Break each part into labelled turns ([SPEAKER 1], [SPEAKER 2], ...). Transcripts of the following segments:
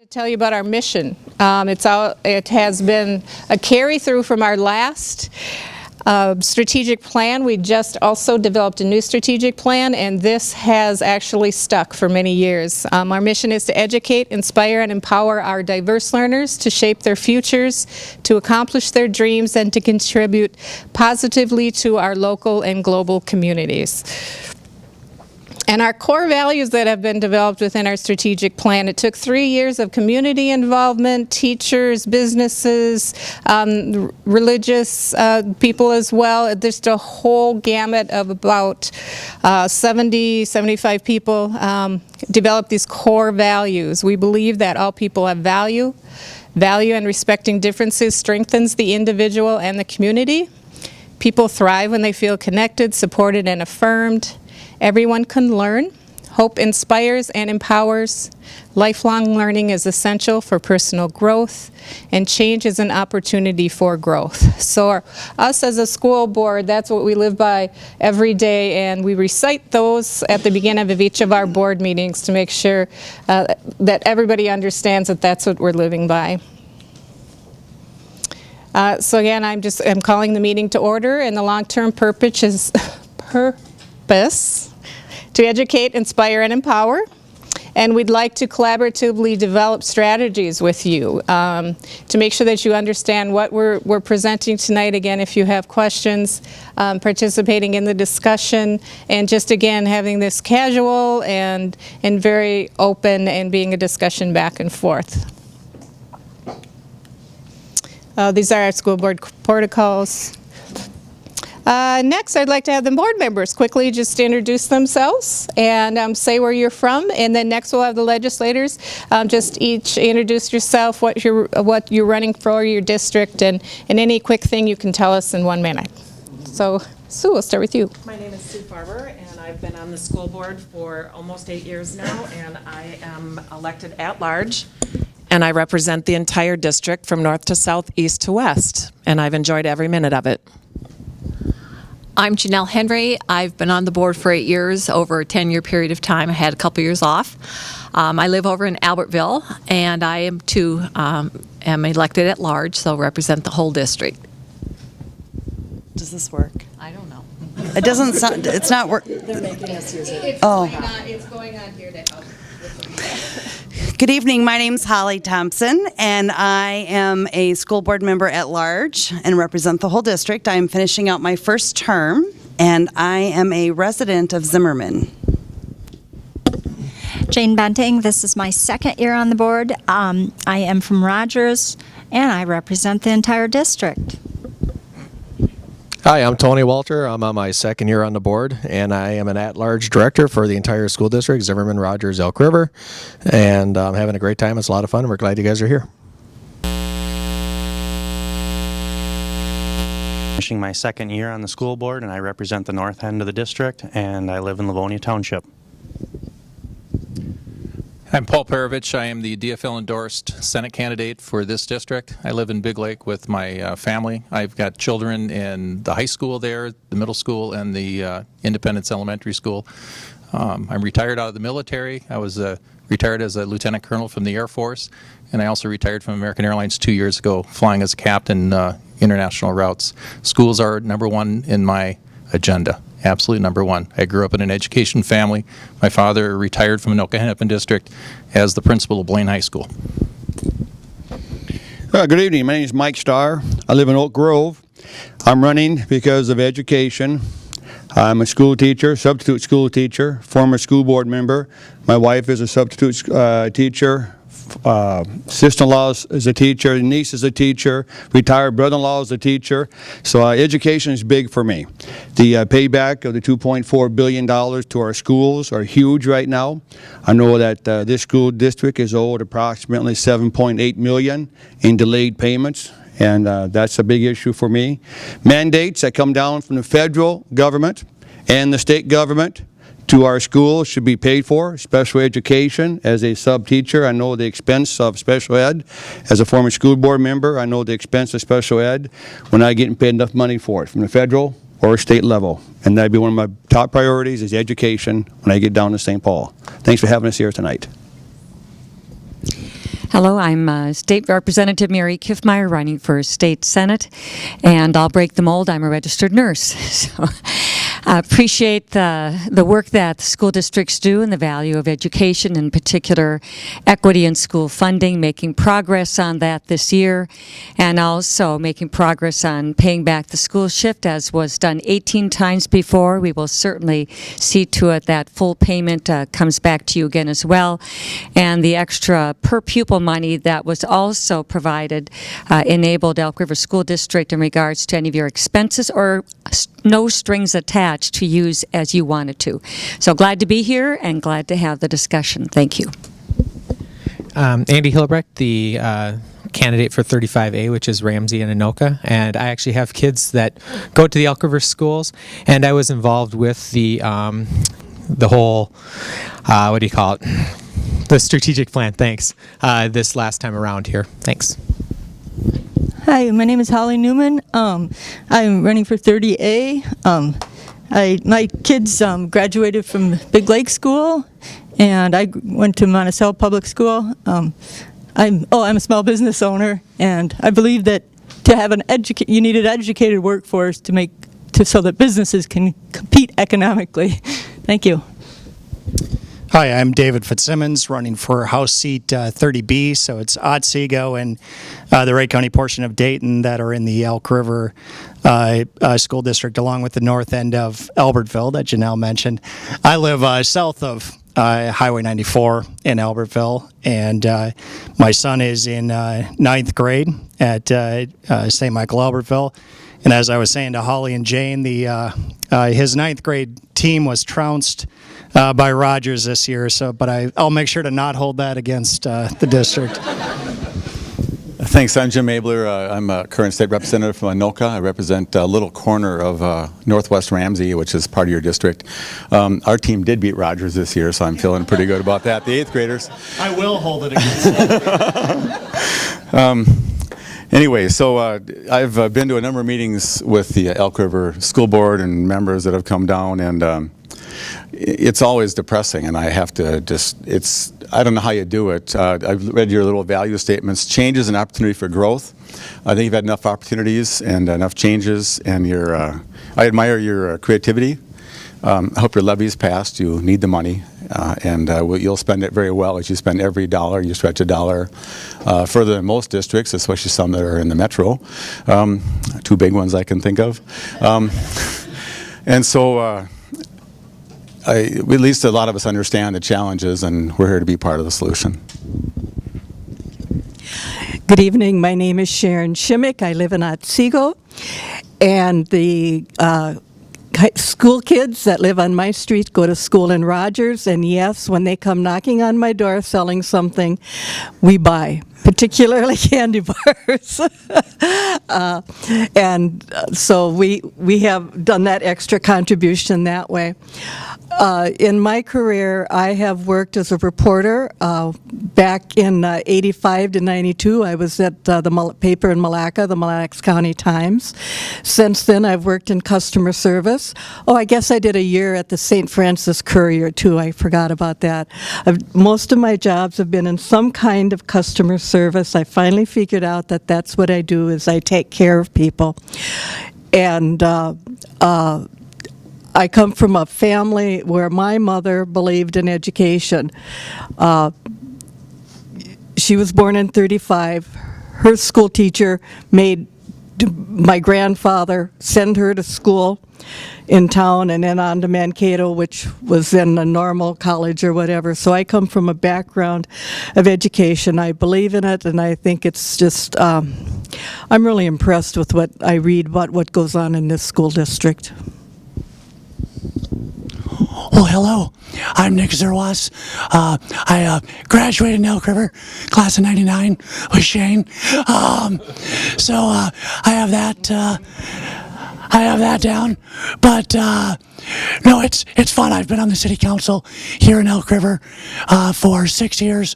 [SPEAKER 1] To tell you about our mission. It has been a carry through from our last strategic plan. We just also developed a new strategic plan, and this has actually stuck for many years. Our mission is to educate, inspire, and empower our diverse learners to shape their futures, to accomplish their dreams, and to contribute positively to our local and global communities. And our core values that have been developed within our strategic plan, it took 3 years of community involvement, teachers, businesses, religious people as well. There's a whole gamut of about 75 people developed these core values. We believe that all people have value. Value and respecting differences strengthens the individual and the community. People thrive when they feel connected, supported, and affirmed. Everyone can learn. Hope inspires and empowers. Lifelong learning is essential for personal growth, and change is an opportunity for growth. So us as a school board, that's what we live by every day, and we recite those at the beginning of each of our board meetings to make sure that everybody understands that that's what we're living by. So again, I'm calling the meeting to order, and the long-term purpose is to educate, inspire, and empower. And we'd like to collaboratively develop strategies with you to make sure that you understand what we're presenting tonight. Again, if you have questions, participating in the discussion, and just again having this casual and very open and being a discussion back and forth. These are our school board protocols. Next, I'd like to have the board members quickly just introduce themselves and say where you're from, and then next we'll have the legislators just each introduce yourself, what you're running for your district, and any quick thing you can tell us in 1 minute. So, Sue, we'll start with you.
[SPEAKER 2] My name is Sue Farber, and I've been on the school board for almost 8 years now, and I am elected at large, and I represent the entire district from north to south, east to west, and I've enjoyed every minute of it.
[SPEAKER 3] I'm Janelle Henry. I've been on the board for 8 years, over a 10-year period of time. I had a couple years off. I live over in Albertville, and I am elected at large, so represent the whole district.
[SPEAKER 4] Does this work?
[SPEAKER 3] I don't know.
[SPEAKER 4] It doesn't sound, it's not work.
[SPEAKER 2] They're making us use it.
[SPEAKER 1] It's going on here to help.
[SPEAKER 4] Good evening, my name's Holly Thompson, and I am a school board member at large and represent the whole district. I am finishing out my first term, and I am a resident of Zimmerman.
[SPEAKER 5] Jane Bunting, this is my second year on the board. I am from Rogers, and I represent the entire district.
[SPEAKER 6] Hi, I'm Tony Walter. I'm on my second year on the board, and I am an at-large director for the entire school district, Zimmerman, Rogers, Elk River, and I'm having a great time. It's a lot of fun, and we're glad you guys are here.
[SPEAKER 7] Finishing my second year on the school board, and I represent the north end of the district, and I live in Livonia Township.
[SPEAKER 8] I'm Paul Perovich. I am the DFL-endorsed Senate candidate for this district. I live in Big Lake with my family. I've got children in the high school there, the middle school, and the Independence Elementary School. I'm retired out of the military. I was retired as a lieutenant colonel from the Air Force, and I also retired from American Airlines 2 years ago, flying as a captain international routes. Schools are number one in my agenda. Absolutely number one. I grew up in an education family. My father retired from Anoka Hennepin District as the principal of Blaine High School.
[SPEAKER 9] Good evening. My name is Mike Starr. I live in Oak Grove. I'm running because of education. I'm a school teacher, substitute school teacher, former school board member. My wife is a substitute teacher. Sister-in-law is a teacher, niece is a teacher, retired brother-in-law is a teacher. So education is big for me. The payback of the $2.4 billion to our schools are huge right now. I know that this school district is owed approximately $7.8 million in delayed payments, and that's a big issue for me. Mandates that come down from the federal government and the state government to our schools should be paid for. Special education, as a sub-teacher, I know the expense of special ed. As a former school board member, I know the expense of special ed when I get paid enough money for it from the federal or state level. And that'd be one of my top priorities is education when I get down to St. Paul. Thanks for having us here tonight.
[SPEAKER 10] Hello, I'm State Representative Mary Kiffmeyer, running for State Senate, and I'll break the mold. I'm a registered nurse. So I appreciate the work that the school districts do and the value of education, in particular equity in school funding, making progress on that this year, and also making progress on paying back the school shift, as was done 18 times before. We will certainly see to it that full payment comes back to you again as well, and the extra per pupil money that was also provided enabled Elk River School District in regards to any of your expenses or no strings attached to use as you wanted to. So glad to be here and glad to have the discussion. Thank you.
[SPEAKER 11] Andy Hillebrecht, the candidate for 35A, which is Ramsey and Anoka, and I actually have kids that go to the Elk River schools, and I was involved with the whole, what do you call it? The strategic plan, thanks, this last time around here. Thanks.
[SPEAKER 12] Hi, my name is Holly Newman. I'm running for 30A. My kids graduated from Big Lake School, and I went to Monticello Public School. I'm a small business owner, and I believe that to have you need an educated workforce so that businesses can compete economically. Thank you.
[SPEAKER 13] Hi, I'm David Fitzsimmons, running for House Seat 30B, so it's Otsego and the Wright County portion of Dayton that are in the Elk River School District, along with the north end of Albertville that Janelle mentioned. I live south of Highway 94 in Albertville, and my son is in 9th grade at St. Michael Albertville. And as I was saying to Holly and Jane, his 9th grade team was trounced by Rogers this year. But I'll make sure to not hold that against the district.
[SPEAKER 14] Thanks. I'm Jim Abler. I'm a current state representative from Anoka. I represent a little corner of Northwest Ramsey, which is part of your district. Our team did beat Rogers this year, so I'm feeling pretty good about that. The 8th graders.
[SPEAKER 13] I will hold it against them.
[SPEAKER 14] Anyway, so I've been to a number of meetings with the Elk River School Board and members that have come down, and it's always depressing, and I have to I don't know how you do it. I've read your little value statements. Change is an opportunity for growth. I think you've had enough opportunities and enough changes, and I admire your creativity. I hope your levy's passed. You need the money, and you'll spend it very well. As you spend every dollar, you stretch a dollar further than most districts, especially some that are in the metro. 2 big ones I can think of. And so at least a lot of us understand the challenges, and we're here to be part of the solution.
[SPEAKER 15] Good evening. My name is Sharon Shimmick. I live in Otsego, and the school kids that live on my street go to school in Rogers, and yes, when they come knocking on my door selling something, we buy, particularly candy bars. So we have done that extra contribution that way. In my career, I have worked as a reporter. Back in 85 to 92, I was at the paper in Malacca, the Mille Lacs County Times. Since then, I've worked in customer service. Oh, I guess I did a year at the St. Francis Courier, too. I forgot about that. Most of my jobs have been in some kind of customer service. I finally figured out that that's what I do, is I take care of people. And I come from a family where my mother believed in education. She was born in 35. Her school teacher made my grandfather send her to school in town and then on to Mankato, which was in a normal college or whatever. So I come from a background of education. I believe in it, and I think it's just, I'm really impressed with what I read about what goes on in this school district.
[SPEAKER 16] Oh, hello. I'm Nick Zerwas. I graduated in Elk River, class of '99 with Shane. So I have that down. But No, it's fun. I've been on the city council here in Elk River for 6 years.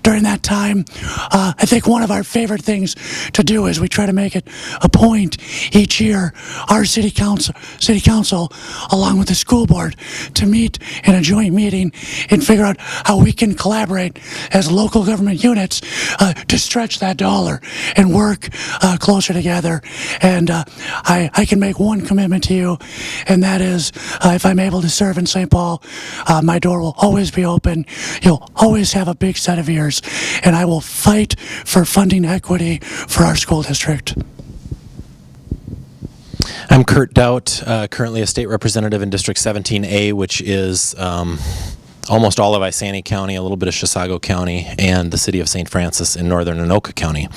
[SPEAKER 16] During that time, I think one of our favorite things to do is we try to make it a point each year, our city council, along with the school board, to meet in a joint meeting and figure out how we can collaborate as local government units to stretch that dollar and work closer together. And I can make one commitment to you, and that is, if I'm able to serve in St. Paul, my door will always be open. You'll always have a big set of ears, and I will fight for funding equity for our school district.
[SPEAKER 17] I'm Kurt Doubt, currently a state representative in District 17A, which is almost all of Isani County, a little bit of Chisago County, and the city of St. Francis in northern Anoka County.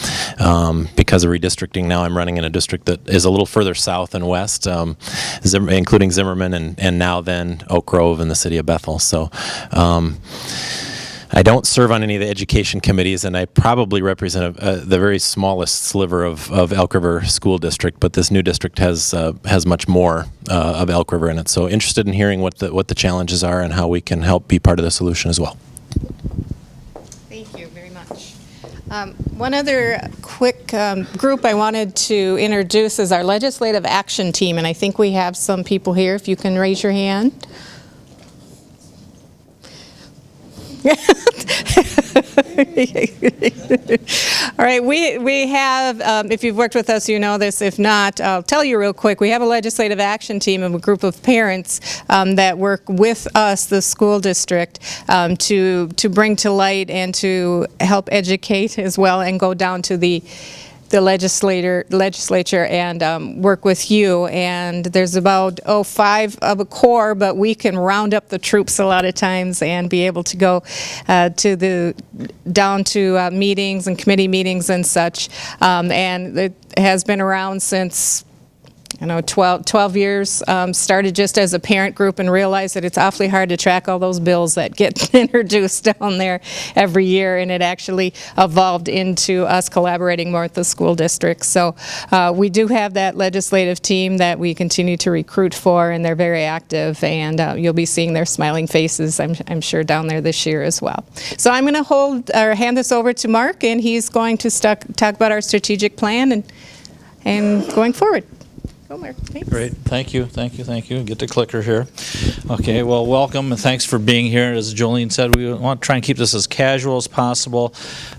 [SPEAKER 17] Because of redistricting, now I'm running in a district that is a little further south and west, including Zimmerman and now then Oak Grove and the city of Bethel. So I don't serve on any of the education committees, and I probably represent the very smallest sliver of Elk River School District, but this new district has much more of Elk River in it. So interested in hearing what the challenges are and how we can help be part of the solution as well.
[SPEAKER 1] Thank you very much. One other quick group I wanted to introduce is our Legislative Action Team, and I think we have some people here. If you can raise your hand. All right, we have, if you've worked with us, you know this. If not, I'll tell you real quick. We have a legislative action team of a group of parents that work with us, the school district, to bring to light and to help educate as well, and go down to the legislature and work with you. And there's about 5 of a core, but we can round up the troops a lot of times and be able to go down to meetings and committee meetings and such. And it has been around since 12 years, started just as a parent group and realized that it's awfully hard to track all those bills that get introduced down there every year, and it actually evolved into us collaborating more with the school district. So we do have that legislative team that we continue to recruit for, and they're very active, and you'll be seeing their smiling faces, I'm sure, down there this year as well. So I'm going to hand this over to Mark, and he's going to talk about our strategic plan and going forward. Thanks.
[SPEAKER 18] Great. Thank you. Get the clicker here. Okay, well, welcome and thanks for being here. As Jolene said, we want to try and keep this as casual as possible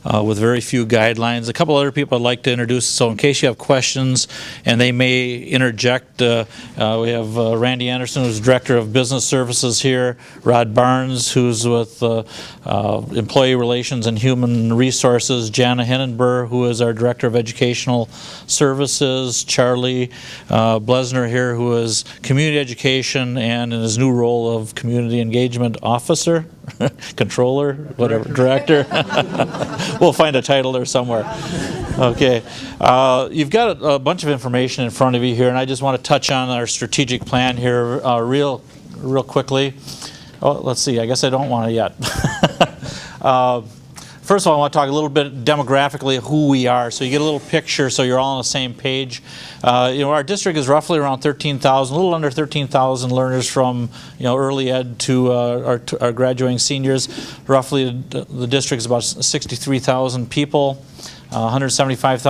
[SPEAKER 18] with very few guidelines. A couple other people I'd like to introduce, so in case you have questions and they may interject, we have Randy Anderson, who's Director of Business Services here, Rod Barnes, who's with Employee Relations and Human Resources, Jana Hinnenberg, who is our Director of Educational Services, Charlie Blesner here, who is Community Education and in his new role of Community Engagement Officer, Controller, whatever, Director. We'll find a title there somewhere. Okay. You've got a bunch of information in front of you here, and I just want to touch on our strategic plan here real quickly. Oh, let's see. I guess I don't want to yet. First of all, I want to talk a little bit demographically of who we are, so you get a little picture so you're all on the same page. Our district is roughly around 13,000, a little under 13,000 learners from early ed to our graduating seniors. Roughly, the district is about 63,000 people, 175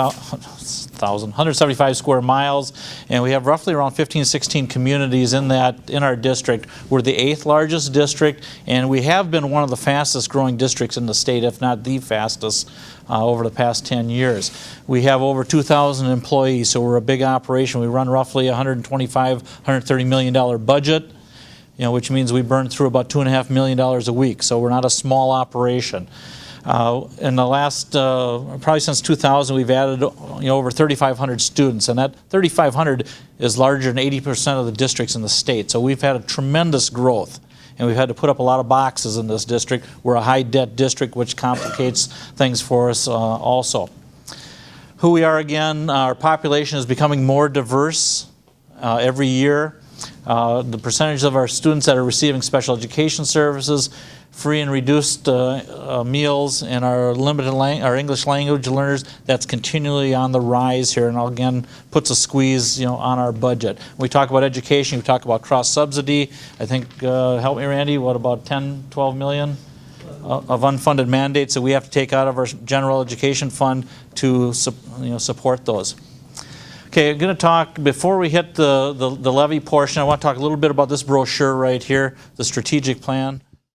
[SPEAKER 18] square miles, and we have roughly around 15, 16 communities in our district. We're the 8th largest district, and we have been one of the fastest growing districts in the state, if not the fastest, over the past 10 years. We have over 2,000 employees, so we're a big operation. We run roughly $130 million budget, which means we burn through about $2.5 million a week, so we're not a small operation. In the last, probably since 2000, we've added over 3,500 students, and that 3,500 is larger than 80% of the districts in the state. So we've had a tremendous growth, and we've had to put up a lot of boxes in this district. We're a high-debt district, which complicates things for us also. Who we are again, our population is becoming more diverse every year. The percentage of our students that are receiving special education services, free and reduced meals, and our our English language learners, that's continually on the rise here, and again puts a squeeze, on our budget. When we talk about education, we talk about cross subsidy. I think, help me, Randy, what about 10, 12 million of unfunded mandates that we have to take out of our general education fund to support those. Okay, I'm going to talk, before we hit the levy portion, I want to talk a little bit about this brochure right here, the strategic plan.